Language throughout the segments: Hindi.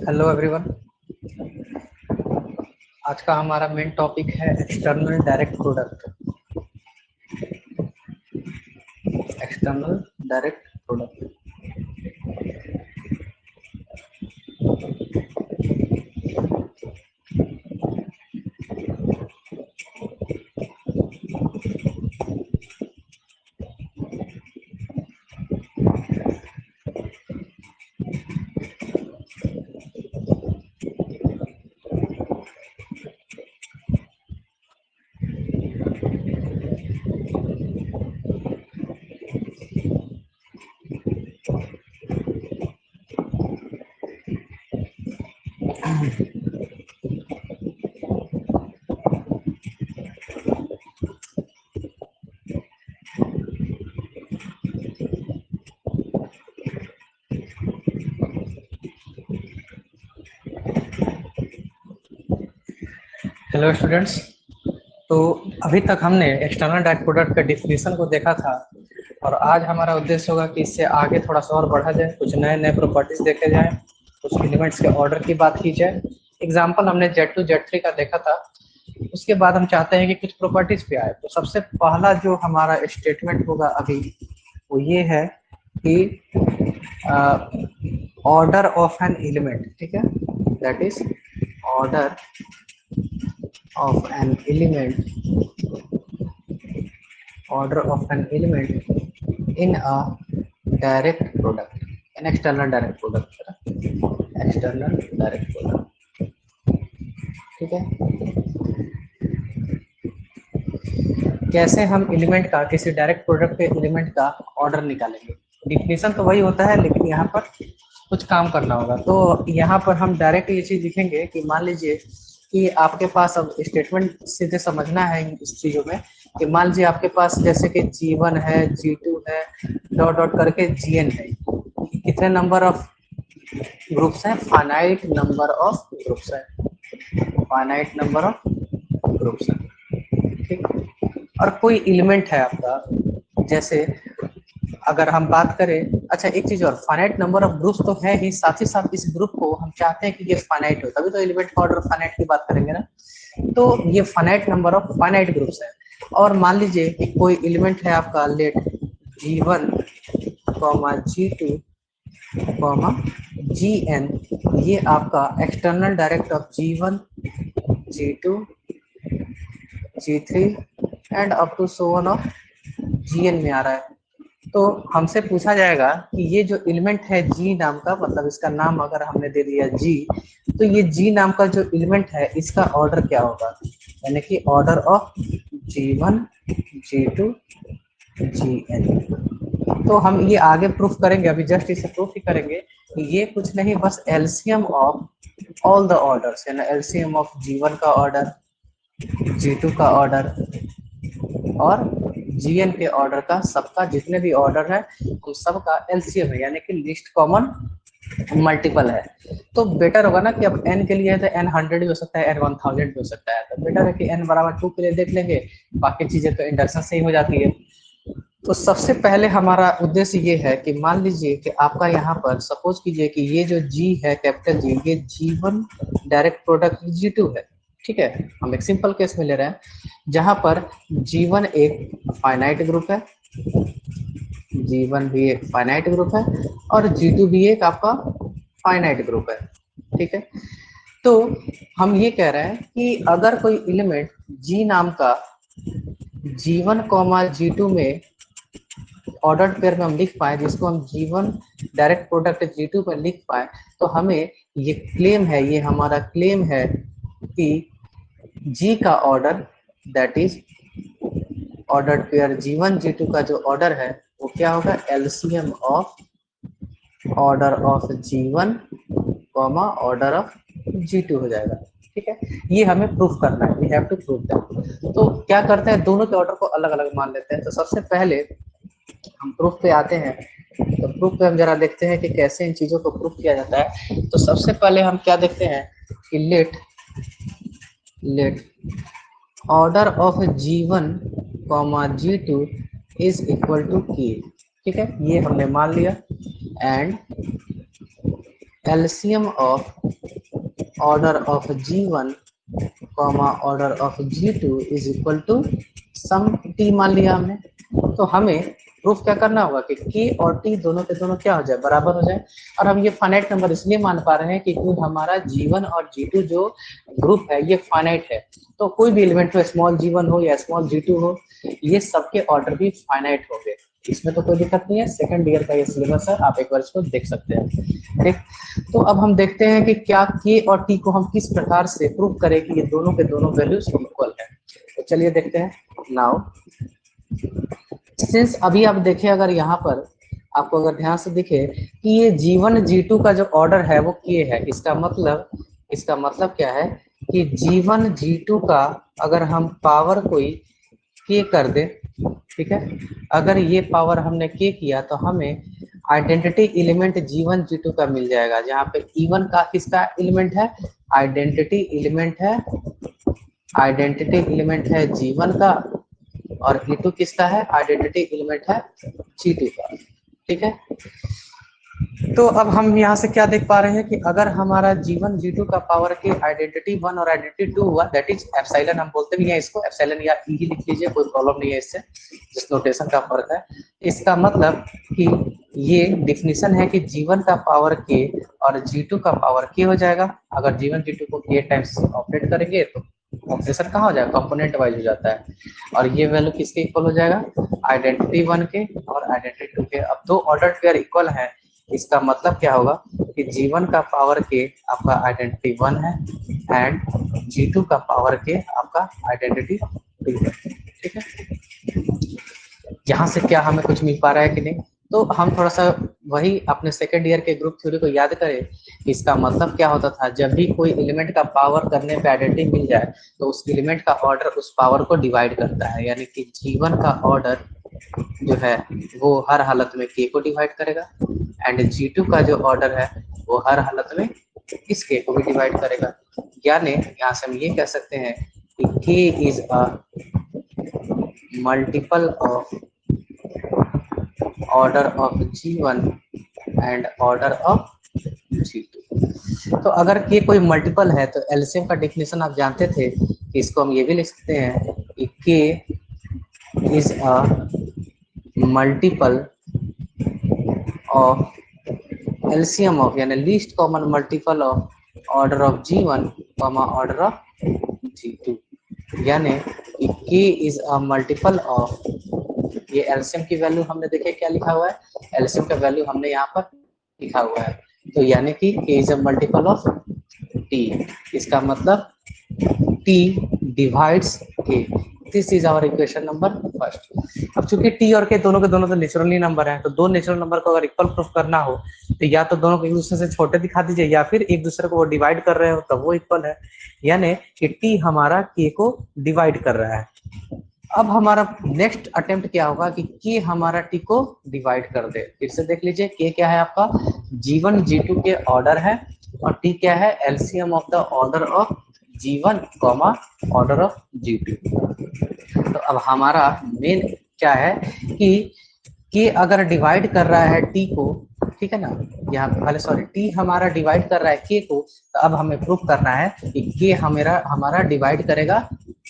Hello everyone. आज का हमारा मेन टॉपिक है external direct product. External direct product. Hello students. तो अभी तक हमने एक्सटर्नल डायरेक्ट प्रोडक्ट का डिफिनेशन को देखा था और आज हमारा उद्देश्य होगा कि इससे आगे थोड़ा सा और बढ़ा जाए, कुछ नए नए प्रॉपर्टीज देखे जाए, कुछ एलिमेंट्स के ऑर्डर की बात की जाए। एग्जाम्पल हमने Z2 Z3 का देखा था। उसके बाद हम चाहते हैं कि कुछ प्रॉपर्टीज पे आए। तो सबसे पहला जो हमारा स्टेटमेंट होगा अभी वो ये है कि ऑर्डर ऑफ एन एलिमेंट, ठीक है, that is order of an element, order of an element in a direct product, an external direct product, external direct product, ठीक है। कैसे हम एलिमेंट का, किसी डायरेक्ट प्रोडक्ट के एलिमेंट का ऑर्डर निकालेंगे। डिफिनेशन तो वही होता है, लेकिन यहाँ पर कुछ काम करना होगा। तो यहाँ पर हम डायरेक्ट ये चीज लिखेंगे कि मान लीजिए कि आपके पास, अब स्टेटमेंट सीधे समझना है इस चीजों में, कि मान लीजिए आपके पास जैसे कि G1 है, G2 है, डॉट डॉट करके Gn है। कितने नंबर ऑफ ग्रुप्स हैं? फाइनाइट नंबर ऑफ ग्रुप्स है, फाइनाइट नंबर ऑफ ग्रुप्स है, ठीक। और कोई एलिमेंट है आपका, जैसे अगर हम बात करें, अच्छा एक चीज और, फाइनाइट नंबर ऑफ ग्रुप्स तो है ही, साथ ही साथ इस ग्रुप को हम चाहते हैं कि ये फाइनाइट हो, तभी तो एलिमेंट का ऑर्डर फाइनाइट की बात करेंगे ना। तो ये finite number of finite groups है। और मान लीजिए कि कोई एलिमेंट है आपका, लेट G1, G2, Gn, ये आपका external direct of G1, G2, G3 and up to so on of Gn में आ रहा है। तो हमसे पूछा जाएगा कि ये जो एलिमेंट है G नाम का, मतलब इसका नाम अगर हमने दे दिया G, तो ये G नाम का जो एलिमेंट है इसका ऑर्डर क्या होगा, यानी कि order of G1, G2, Gn। तो हम ये आगे प्रूफ करेंगे, अभी जस्ट इसे प्रूफ ही करेंगे कि ये कुछ नहीं, बस LCM of all the orders, यानी एलसीएम ऑफ G1 का ऑर्डर, G2 का ऑर्डर और Gn के ऑर्डर का, सबका जितने भी ऑर्डर है उन सबका एलसीएम है, यानी कि लीस्ट कॉमन मल्टीपल है। तो बेटर होगा ना कि अब n के लिए है तो n 100 भी हो सकता है, n 1000 भी हो सकता है। तो बेटर है कि n बराबर 2 के लिए देख लेंगे, बाकी चीजें तो इंडक्शन से ही हो जाती है। तो सबसे पहले हमारा उद्देश्य ये है कि मान लीजिए कि आपका यहाँ पर सपोज कीजिए कि ये जो G है, कैपिटल G, ये G1 डायरेक्ट प्रोडक्ट G2 है, ठीक है। हम एक सिंपल केस में ले रहे हैं जहां पर G1 एक फाइनाइट ग्रुप है, G1 भी एक फाइनाइट ग्रुप है और G2 भी एक आपका फाइनाइट ग्रुप है, ठीक है। तो हम ये कह रहे हैं कि अगर कोई एलिमेंट G नाम का G1, G2 में ऑर्डर्ड पेयर में हम लिख पाए, जिसको हम G1 डायरेक्ट प्रोडक्ट G2 पर लिख पाए, तो हमें ये क्लेम है, ये हमारा क्लेम है कि G का order, that is ordered pair G1 G2 का जो ऑर्डर है वो क्या होगा, LCM of order of G1 order of G2 हो जाएगा, ठीक है। ये हमें प्रूफ करना है, we have to prove that. तो क्या करते हैं, दोनों के ऑर्डर को अलग अलग मान लेते हैं। तो सबसे पहले हम प्रूफ पे आते हैं। तो प्रूफ पे हम जरा देखते हैं कि कैसे इन चीजों को प्रूफ किया जाता है। तो सबसे पहले हम क्या देखते हैं कि let order of G1, G2 is equal to K, ठीक है, ये हमने मान लिया। And LCM of order of G1 comma order of G2 is equal to some t मान लिया हमने। तो हमें प्रूफ क्या करना होगा कि k और t दोनों के दोनों क्या हो जाए, बराबर हो जाए। और हम ये फाइनाइट नंबर इसलिए मान पा रहे हैं कि हमारा G1 और G2 जो ग्रुप है ये फाइनाइट है। तो कोई भी एलिमेंट हो, स्मॉल G1 हो या स्मॉल G2 हो, ये सबके ऑर्डर भी फाइनाइट होंगे, इसमें तो कोई दिक्कत नहीं है। सेकंड ईयर का ये सिलेबस है, आप एक बार इसको देख सकते हैं। ठीक, तो अब हम देखते हैं कि क्या k और t को हम किस प्रकार से प्रूव करें कि ये दोनों के दोनों वैल्यूज इक्वल है। तो चलिए देखते हैं। नाउ सिंस अभी आप देखें, अगर यहाँ पर आपको अगर ध्यान से दिखे कि ये G1 G2 का जो ऑर्डर है वो k है, इसका मतलब क्या है कि G1 G2 का अगर हम पावर कोई k कर दे, ठीक है, अगर ये पावर हमने k किया तो हमें आइडेंटिटी एलिमेंट G1 G2 का मिल जाएगा, जहाँ पे E1 का किसका एलिमेंट है, आइडेंटिटी एलिमेंट है G1 का, और E2 किसका है, आइडेंटिटी एलिमेंट है G2 का। ठीक है, तो अब हम यहाँ से क्या देख पा रहे हैं कि अगर हमारा G1 G2 का पावर के आइडेंटिटी 1 और आइडेंटिटी 2 हुआ, दैट इज एप्सिलॉन, हम बोलते भी हैं इसको एप्सिलॉन या ई ही लिख लीजिए, कोई प्रॉब्लम नहीं है इससे, जिस नोटेशन का फर्क है। इसका मतलब कि ये डिफिनीशन है कि G1 का पावर के और G2 का पावर के हो जाएगा। अगर G1 G2 को के टाइम्स ऑपरेट करेंगे तो ऑपरेशन कहाँ हो जाएगा, कंपोनेंट वाइज हो जाता है, और ये वैल्यू किसके इक्वल हो जाएगा, आइडेंटिटी 1 के और आइडेंटिटी 2 के। अब दो ऑर्डर पेयर इक्वल है, इसका मतलब क्या होगा कि G1 का पावर के आपका आइडेंटिटी 1 है एंड G2 का पावर के आपका आइडेंटिटी 2 है। ठीक है, यहाँ से क्या हमें कुछ मिल पा रहा है कि नहीं, तो हम थोड़ा सा वही अपने सेकेंड ईयर के ग्रुप थ्योरी को याद करें। इसका मतलब क्या होता था, जब भी कोई एलिमेंट का पावर करने पे आइडेंटिटी मिल जाए तो उस एलिमेंट का ऑर्डर उस पावर को डिवाइड करता है, यानी कि G1 का ऑर्डर जो है वो हर हालत में k को डिवाइड करेगा एंड G2 का जो ऑर्डर है वो हर हालत में इस k को भी डिवाइड करेगा। यानी यहाँ से हम ये कह सकते हैं कि k is a multiple of order of G1 and order of G2। तो अगर k कोई मल्टीपल है तो एलसीएम का डेफिनेशन आप जानते थे कि इसको हम ये भी लिख सकते हैं कि k is a multiple of LCM of, यानी least common multiple of order of G1 order of G2, यानी कि k is a multiple of, ये एलसीएम की वैल्यू हमने देखे क्या लिखा हुआ है, एलसीएम का वैल्यू हमने यहाँ पर लिखा हुआ है, तो यानी कि k is a multiple of t, इसका मतलब t divides k। This is our equation number first. अब चूंकि t और k दोनों के दोनों तो नेचुरली नंबर हैं, तो दो नेचुरल नंबर को अगर इक्वल प्रूफ करना हो तो या तो दोनों को एक दूसरे से छोटे दिखा दीजिए या फिर एक दूसरे को वो डिवाइड कर रहे हो तब वो इक्वल है, यानी कि t हमारा k को डिवाइड कर रहा है। अब हमारा नेक्स्ट अटेम्प्ट क्या होगा कि k हमारा t को डिवाइड कर दे। फिर से देख लीजिए, k क्या है आपका, G1 G2 के ऑर्डर है और t क्या है, LCM of the order of G1 comma order of G2। तो अब हमारा मेन क्या है कि k अगर डिवाइड कर रहा है t को, ठीक है ना, यहाँ पहले सॉरी t हमारा डिवाइड कर रहा है k को, तो अब हमें प्रूफ करना है कि k हमारा डिवाइड करेगा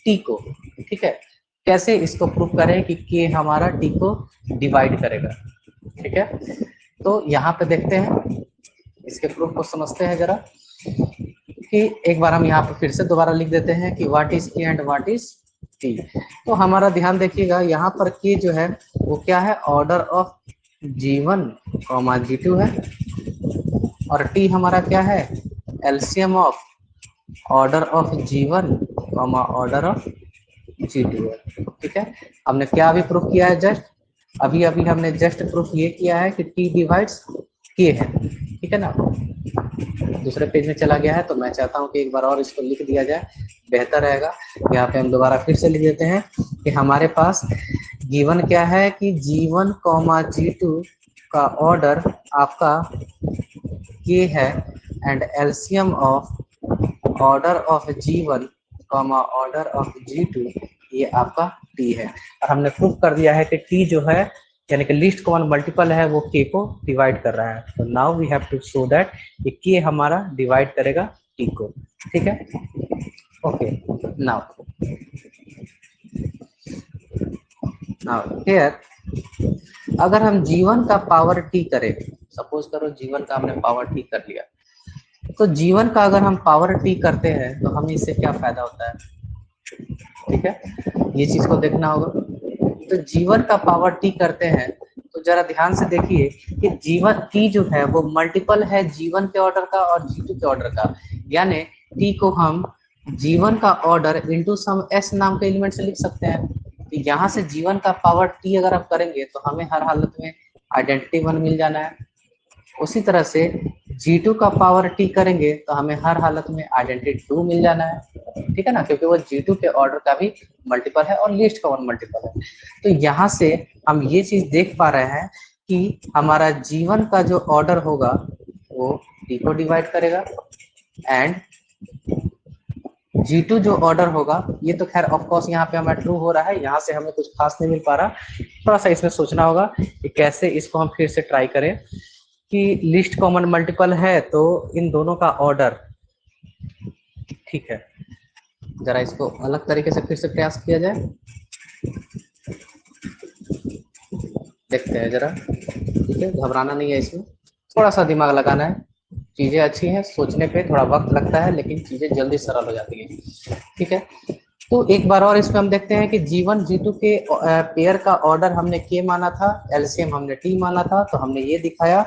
t को। ठीक है, कैसे इसको प्रूफ करें कि k हमारा t को डिवाइड करेगा। ठीक है, तो यहाँ पे देखते हैं, इसके प्रूफ को समझते हैं जरा, कि एक बार हम यहाँ पे फिर से दोबारा लिख देते हैं कि what is k and what is t। तो हमारा ध्यान देखिएगा, यहाँ पर k जो है वो क्या है, ऑर्डर ऑफ G1 G2 है, और t हमारा क्या है, LCM of order of G1 order of G2 है। ठीक है, हमने क्या अभी प्रूफ किया है, जस्ट अभी हमने जस्ट प्रूफ ये किया है कि t डिवाइड्स k है। ठीक है ना, दूसरे पेज में चला गया है, तो मैं चाहता हूं कि एक बार और इसको लिख दिया जाए, बेहतर रहेगा। यहाँ पे हम दोबारा फिर से लिख देते हैं कि हमारे पास गिवन क्या है कि G1 G2 का ऑर्डर आपका k है and LCM of order of G1 order of G2 ये आपका t है। और हमने प्रूफ कर दिया है कि t जो है यानी कि लीस्ट कॉमन मल्टीपल है वो k को डिवाइड कर रहा है। तो now we have to show that कि k हमारा डिवाइड करेगा टी को, ठीक है। ओके, नाउ हियर अगर हम जीवन का पावर टी करें, सपोज करो जीवन का हमने पावर टी कर लिया, तो जीवन का अगर हम पावर टी करते हैं तो हमें इससे क्या फायदा होता है, ठीक है, ये चीज को देखना होगा। तो जीवन का पावर टी करते हैं तो जरा ध्यान से देखिए कि जीवन टी जो है वो मल्टीपल है जीवन के ऑर्डर का और G2 के ऑर्डर का, यानी टी को हम जीवन का ऑर्डर इंटू सम एस नाम के एलिमेंट से लिख सकते हैं। तो यहाँ से जीवन का पावर टी अगर आप करेंगे तो हमें हर हालत में आइडेंटिटी 1 मिल जाना है। उसी तरह से G2 का पावर टी करेंगे तो हमें हर हालत में आइडेंटिटी 2 मिल जाना है, ठीक है ना, क्योंकि वो G2 के ऑर्डर का भी मल्टीपल है और लिस्ट का 1 मल्टीपल है। तो यहाँ से हम ये चीज देख पा रहे हैं कि हमारा जीवन का जो ऑर्डर होगा वो टी को डिवाइड करेगा एंड G2 जो ऑर्डर होगा, ये तो खैर ऑफ कोर्स यहाँ पे हमें ट्रू हो रहा है, यहाँ से हमें कुछ खास नहीं मिल पा रहा, थोड़ा सा इसमें सोचना होगा कि कैसे इसको हम फिर से ट्राई करें कि लिस्ट कॉमन मल्टीपल है तो इन दोनों का ऑर्डर, ठीक है, जरा इसको अलग तरीके से फिर से प्रयास किया जाए, देखते हैं जरा, ठीक है, घबराना नहीं है, इसमें थोड़ा सा दिमाग लगाना है, चीजें अच्छी हैं, सोचने पे थोड़ा वक्त लगता है लेकिन चीजें जल्दी सरल हो जाती है, ठीक है। तो एक बार और इसमें हम देखते हैं कि G1 G2 के पेयर का ऑर्डर हमने के माना था, एलसीएम हमने टी माना था, तो हमने ये दिखाया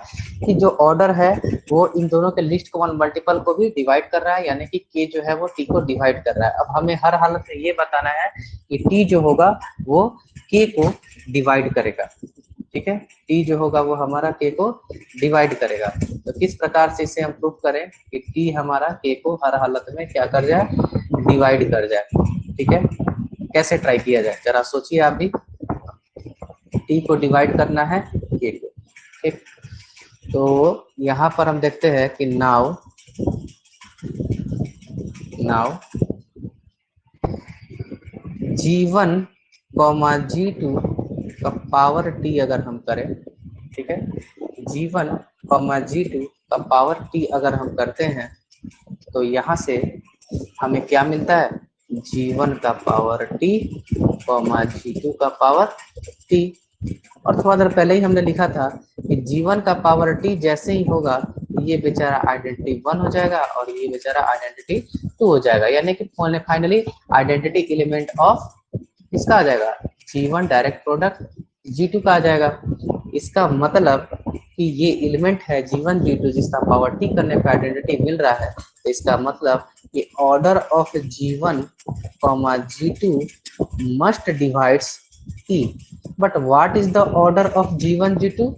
कि जो ऑर्डर है वो इन दोनों के लिस्ट कॉमन मल्टीपल को भी डिवाइड कर रहा है, यानी कि के जो है वो टी को डिवाइड कर रहा है। अब हमें हर हालत में ये बताना है कि टी जो होगा वो के को डिवाइड करेगा, ठीक है, टी जो होगा वो हमारा के को डिवाइड करेगा। तो किस प्रकार से इसे हम प्रूव करें कि टी हमारा के को हर हालत में क्या कर जाए, डिवाइड कर जाए, ठीक है, कैसे ट्राई किया जाए, जरा सोचिए आप भी। टी को डिवाइड करना है के को, ठीक, तो यहाँ पर हम देखते हैं कि नाउ G1 G2 का पावर टी अगर हम करें, ठीक है, G1 G2 का पावर टी अगर हम करते हैं तो यहाँ से हमें क्या मिलता है, G1 का पावर टी G2 का पावर टी। और थोड़ा देर पहले ही हमने लिखा था कि G1 का पावर टी जैसे ही होगा ये बेचारा आइडेंटिटी 1 हो जाएगा और ये बेचारा आइडेंटिटी 2 हो जाएगा, यानी कि फाइनली आइडेंटिटी एलिमेंट ऑफ इसका आ जाएगा G1 डायरेक्ट प्रोडक्ट G2 का आ जाएगा। इसका मतलब कि ये एलिमेंट है G1 G2 जिसका पावर टी करने पे आइडेंटिटी मिल रहा है, तो इसका मतलब कि order of G1 G2 must divides T। But what is the order of G1 G2?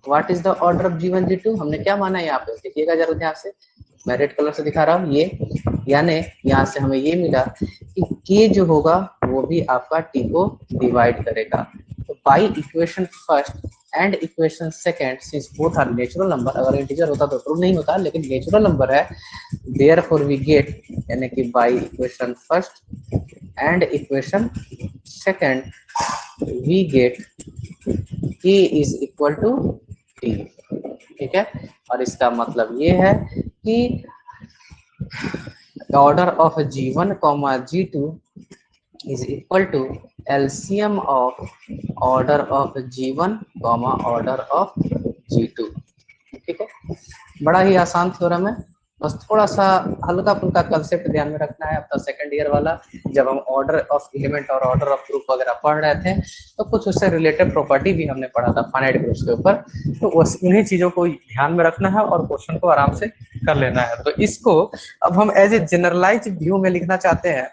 What is the order of G1 G2? हमने क्या माना है यहाँ पे, देखिएगा जरा ध्यान से, मैं रेड कलर से दिखा रहा हूँ ये, यानी यहाँ से हमें ये मिला कि के जो होगा वो भी आपका टी को डिवाइड करेगा। तो by equation first and equation second, since both are natural number, अगर इंटीजर होता तो ट्रू नहीं होता, लेकिन नेचुरल नंबर है, देयरफॉर वी गेट, यानी कि by equation first and equation second we get k is equal to t, ठीक है। और इसका मतलब ये है कि order of G1 G2 is equal to LCM of order of G1 order of G2, ठीक है, बड़ा ही आसान थ्योरम है, बस थोड़ा सा हल्का फुल्का कंसेप्ट ध्यान में रखना है। अपना सेकंड ईयर वाला जब हम ऑर्डर ऑफ एलिमेंट और ऑर्डर ऑफ ग्रुप वगैरह पढ़ रहे थे तो कुछ उससे रिलेटेड प्रॉपर्टी भी हमने पढ़ा था फाइनाइट ग्रुप्स के ऊपर, तो उन्हीं चीजों को ध्यान में रखना है और क्वेश्चन को आराम से कर लेना है। तो इसको अब हम एज ए जनरलाइज व्यू में लिखना चाहते हैं,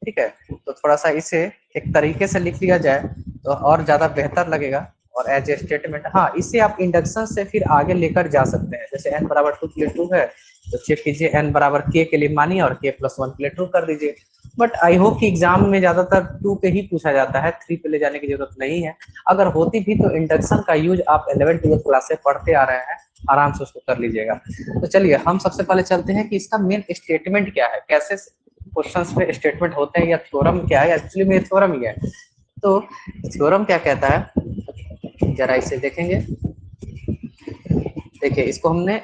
ठीक है, तो थोड़ा सा इसे एक तरीके से लिख लिया जाए तो और ज्यादा बेहतर लगेगा। और एज ए स्टेटमेंट, हाँ, इसे आप इंडक्शन से फिर आगे लेकर जा सकते हैं, जैसे n बराबर 2 के लिए ट्रू है तो चेक कीजिए n बराबर k के लिए मानिए और k + 1 के लिए ट्रू कर दीजिए। बट आई होप कि एग्जाम में ज्यादातर 2 पे ही पूछा जाता है, 3 पे ले जाने की जरूरत नहीं है। अगर होती भी तो इंडक्शन का यूज आप 11th-12th क्लास से पढ़ते आ रहे हैं, आराम से उसको कर लीजिएगा। तो चलिए हम सबसे पहले चलते हैं कि इसका मेन स्टेटमेंट क्या है, कैसे क्वेश्चंस में स्टेटमेंट होते हैं, या थ्योरम क्या है, एक्चुअली में थ्योरम ही है। तो थ्योरम क्या कहता है, जरा इसे देखेंगे। देखिए इसको हमने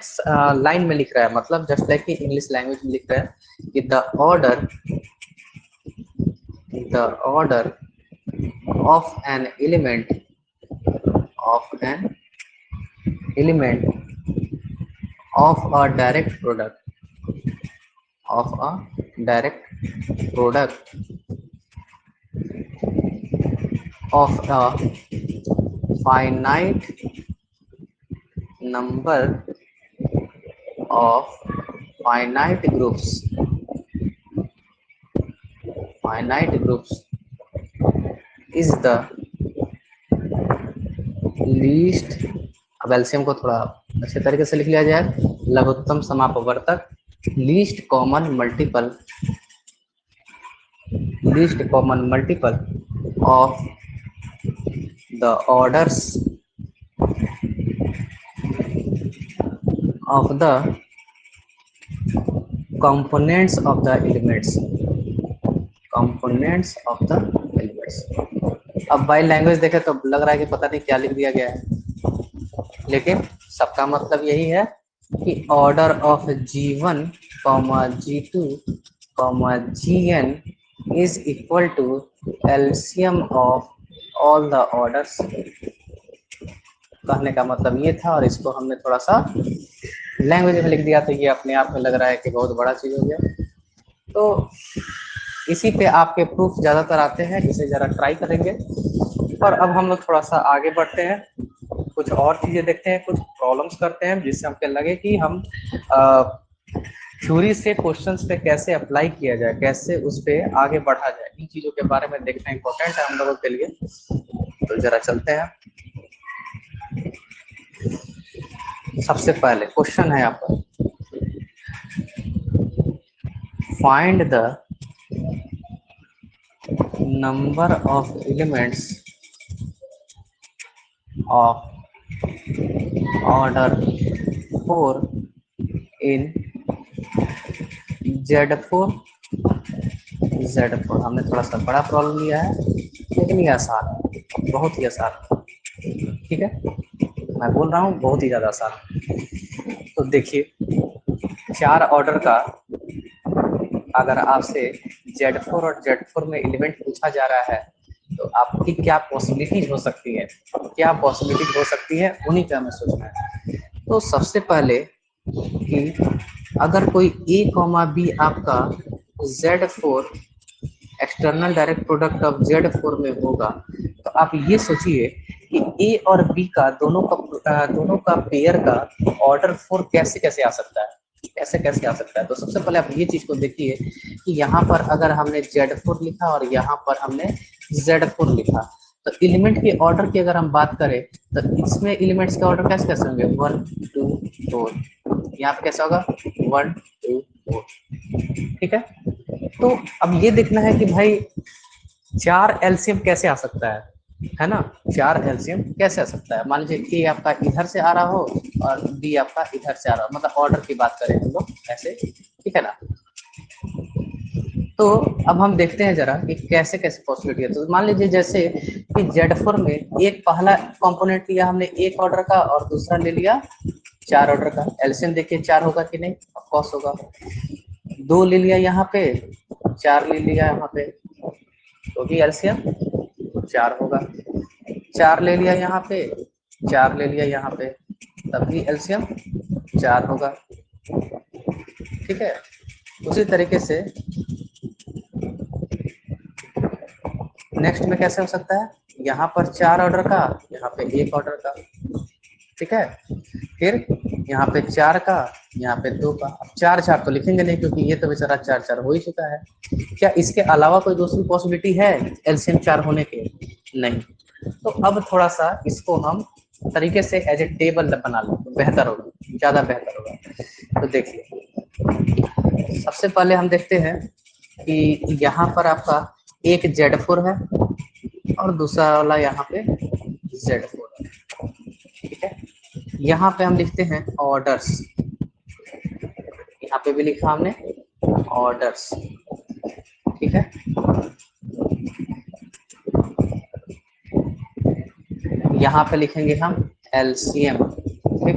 लाइन में लिख रहा है, मतलब जस्ट लाइक कि इंग्लिश लैंग्वेज में लिख रहा है कि the order of an element of a direct product of a finite number of finite groups is the least, अब एलसीएम को थोड़ा अच्छे तरीके से लिख लिया जाए, लघुत्तम समापवर्तक least common multiple of the orders of the components of the elements अब बाई लैंग्वेज देखें तो लग रहा है कि पता नहीं क्या लिख दिया गया है, लेकिन सबका मतलब यही है कि order of G1, G2, Gn is equal to LCM of all the orders। कहने का मतलब ये था, और इसको हमने थोड़ा सा लैंग्वेज में लिख दिया, तो ये अपने आप में लग रहा है कि बहुत बड़ा चीज हो गया। तो इसी पे आपके प्रूफ ज्यादातर आते हैं, इसे जरा ट्राई करेंगे। और अब हम लोग थोड़ा सा आगे बढ़ते हैं, कुछ और चीजें देखते हैं, कुछ प्रॉब्लम्स करते हैं जिससे हमको लगे कि हम थ्योरी से क्वेश्चंस पे कैसे अप्लाई किया जाए, कैसे उस पे आगे बढ़ा जाए। इन चीजों के बारे में देखना इंपॉर्टेंट है हम लोगों के लिए। तो जरा चलते हैं। सबसे पहले क्वेश्चन है आपका, find the number of elements of order 4 in Z4। हमने थोड़ा सा बड़ा प्रॉब्लम लिया है, लेकिन ये आसान है, बहुत ही आसान, ठीक है। मैं बोल रहा हूँ बहुत ही ज्यादा आसान। तो देखिए 4 ऑर्डर का अगर आपसे Z4 और Z4 में एलिमेंट पूछा जा रहा है, तो आपकी क्या पॉसिबिलिटीज हो सकती है, उन्हीं का हमें सोचना है। तो सबसे पहले कि अगर कोई A, B आपका Z4 external direct product of Z4 में होगा, तो आप ये सोचिए कि A और B का दोनों का पेयर का ऑर्डर 4 कैसे आ सकता है। तो सबसे पहले आप ये चीज को देखिए कि यहाँ पर अगर हमने Z4 लिखा और यहाँ पर हमने Z4 लिखा, तो एलिमेंट के ऑर्डर की अगर हम बात करें तो इसमें एलिमेंट्स का ऑर्डर कैसे होंगे, 1 2 4। यहाँ पे कैसा होगा 1 2 4, ठीक है। तो अब ये देखना है कि भाई 4 एलसीएम कैसे आ सकता है ना। 4 एलसीएम कैसे आ सकता है। मान लीजिए A आपका इधर से आ रहा हो और B आपका इधर से आ रहा हो, मतलब ऑर्डर की बात करें हम लोग ऐसे, ठीक है ना। तो अब हम देखते हैं जरा कि कैसे पॉसिबिलिटी है। तो मान लीजिए जैसे कि Z4 में एक पहला कंपोनेंट लिया हमने 1 ऑर्डर का और दूसरा ले लिया 4 ऑर्डर का। एलसीएम देखिए 4 होगा कि नहीं, ऑफ कोर्स होगा। 2 ले लिया यहाँ पे, 4 ले लिया यहाँ पे, तो भी एलसीएम 4 होगा। 4 ले लिया यहाँ पे, 4 ले लिया यहाँ पे, तब भी एलसीएम 4 होगा, ठीक है। उसी तरीके से नेक्स्ट में कैसे हो सकता है, यहाँ पर 4 ऑर्डर का, यहाँ पे 1 ऑर्डर का, ठीक है। फिर यहाँ पे 4 का, यहाँ पे 2 का। अब 4 तो लिखेंगे नहीं क्योंकि ये तो बेचारा 4 हो ही चुका है। क्या इसके अलावा कोई दूसरी पॉसिबिलिटी है एलसीएम 4 होने के? नहीं। तो अब थोड़ा सा इसको हम तरीके से एज ए टेबल बना लो, बेहतर होगा, ज्यादा बेहतर होगा। तो देखिए सबसे पहले हम देखते हैं कि यहाँ पर आपका एक Z4 है और दूसरा वाला यहाँ पे Z4 है, ठीक है। यहाँ पे हम लिखते हैं ऑर्डर्स, यहाँ पे भी लिखा हमने ऑर्डर्स, ठीक है। यहाँ पे लिखेंगे हम एलसीएम, ठीक।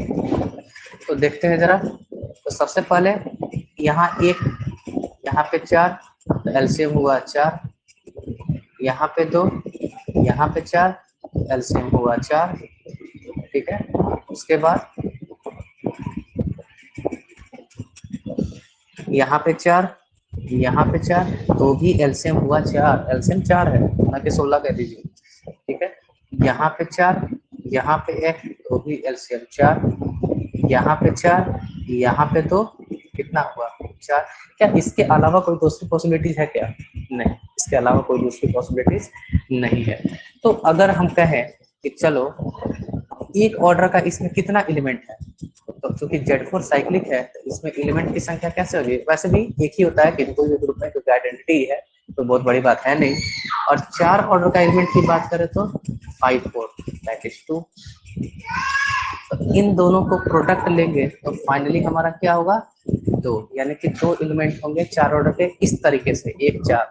तो देखते हैं जरा। तो सबसे पहले यहाँ एक, यहाँ पे 4, तो एलसीएम हुआ 4, यहाँ पे 2, यहाँ पे 4, एलसीएम हुआ 4। ठीक है, उसके बाद यहाँ पे 4, यहाँ पे 4, तो भी एलसीएम हुआ 4, एलसीएम 4 है, ना कि 16 कह दीजिए। ठीक है, यहाँ पे 4, यहाँ पे 1, तो भी एलसीएम 4, यहाँ पे 4, यहाँ पे 2, कितना हुआ 4। क्या इसके अलावा कोई दूसरी पॉसिबिलिटीज है क्या? नहीं, इसके अलावा कोई दूसरी पॉसिबिलिटीज नहीं है। तो अगर हम कहें कि चलो एक ऑर्डर का इसमें कितना एलिमेंट है, तो क्योंकि Z4 साइक्लिक है तो इसमें एलिमेंट की संख्या कैसे होगी? वैसे भी एक ही होता है कि कोई भी ग्रुप में, क्योंकि आइडेंटिटी है तो बहुत बड़ी बात है नहीं। और 4 ऑर्डर का एलिमेंट की बात करें तो 5 4 दैट इज 2। तो इन दोनों को प्रोडक्ट लेंगे तो फाइनली हमारा क्या होगा? 2, यानी कि 2 एलिमेंट होंगे 4 ऑर्डर के इस तरीके से, 1 4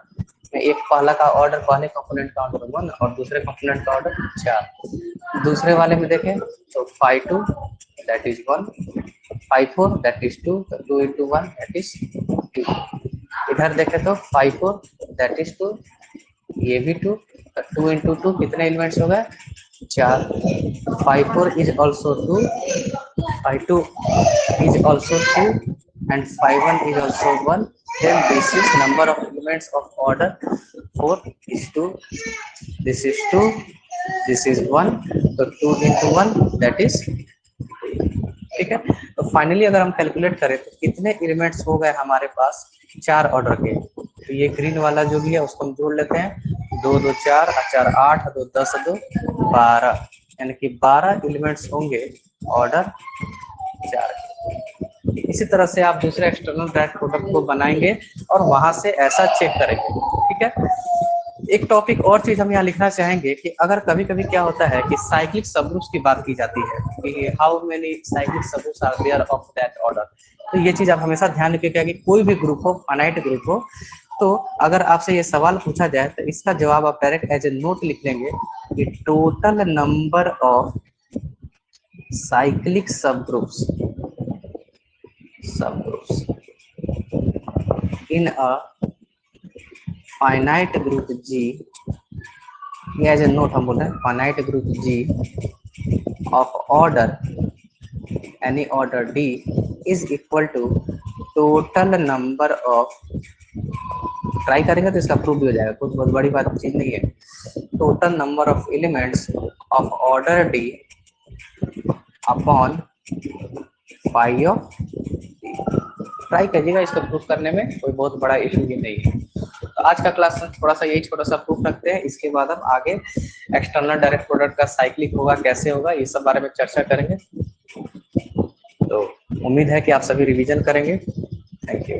में। एक पहला का ऑर्डर, पहले कंपोनेंट का ऑर्डर 1 और दूसरे कंपोनेंट का ऑर्डर 4। दूसरे वाले में देखें तो 5 2 that is 1, 5 4 that is 2, 2 into 1 that is 2। इधर देखें तो 5 4 दैट इज 2, ये भी 2, 2 into 2 कितने एलिमेंट्स हो गए? 4। 5 4 is also 2, 5 2 is also 2 and 5 1 is also 1. Then this is number of elements of order 4 is 2, this is 2, this is 1, so 2 into 1 that is 2। ठीक है, तो फाइनली अगर हम कैलकुलेट करें तो कितने एलिमेंट्स हो गए हमारे पास 4 ऑर्डर के? तो ये ग्रीन वाला जो भी है उसको हम जोड़ लेते हैं, 2 2 4 4 8 2 10 2 12, यानी कि 12 एलिमेंट्स होंगे ऑर्डर 4। इसी तरह से आप दूसरे एक्सटर्नल डायरेक्ट प्रोडक्ट को बनाएंगे और वहां से ऐसा चेक करेंगे। ठीक है, एक टॉपिक और चीज हम यहाँ लिखना चाहेंगे कि अगर कभी कभी क्या होता है कि साइक्लिक सबग्रुप्स की बात की जाती है कि how many cyclic subgroups are there of that order, तो ये चीज आप हमेशा ध्यान रखिएगा कि कोई भी ग्रुप हो, फाइनाइट ग्रुप हो, तो अगर आपसे ये सवाल पूछा जाए तो इसका जवाब आप डायरेक्ट एज ए नोट लिख लेंगे कि total number of cyclic subgroups in a finite group G, ये एज ए नोट हम बोल रहे हैं, finite group G of order any order D is equal to total number of, try करेंगे तो इसका प्रूफ भी हो जाएगा, कुछ बहुत बड़ी बात चीज नहीं है। Total number of elements of order D upon phi of D। Try कीजिएगा, इसको प्रूफ करने में कोई बहुत बड़ा इशू ही नहीं है। तो आज का क्लास थोड़ा सा यही छोटा सा प्रूफ रखते हैं, इसके बाद हम आगे एक्सटर्नल डायरेक्ट प्रोडक्ट का साइक्लिक होगा, कैसे होगा, ये सब बारे में चर्चा करेंगे। तो उम्मीद है कि आप सभी रिवीजन करेंगे। Thank you.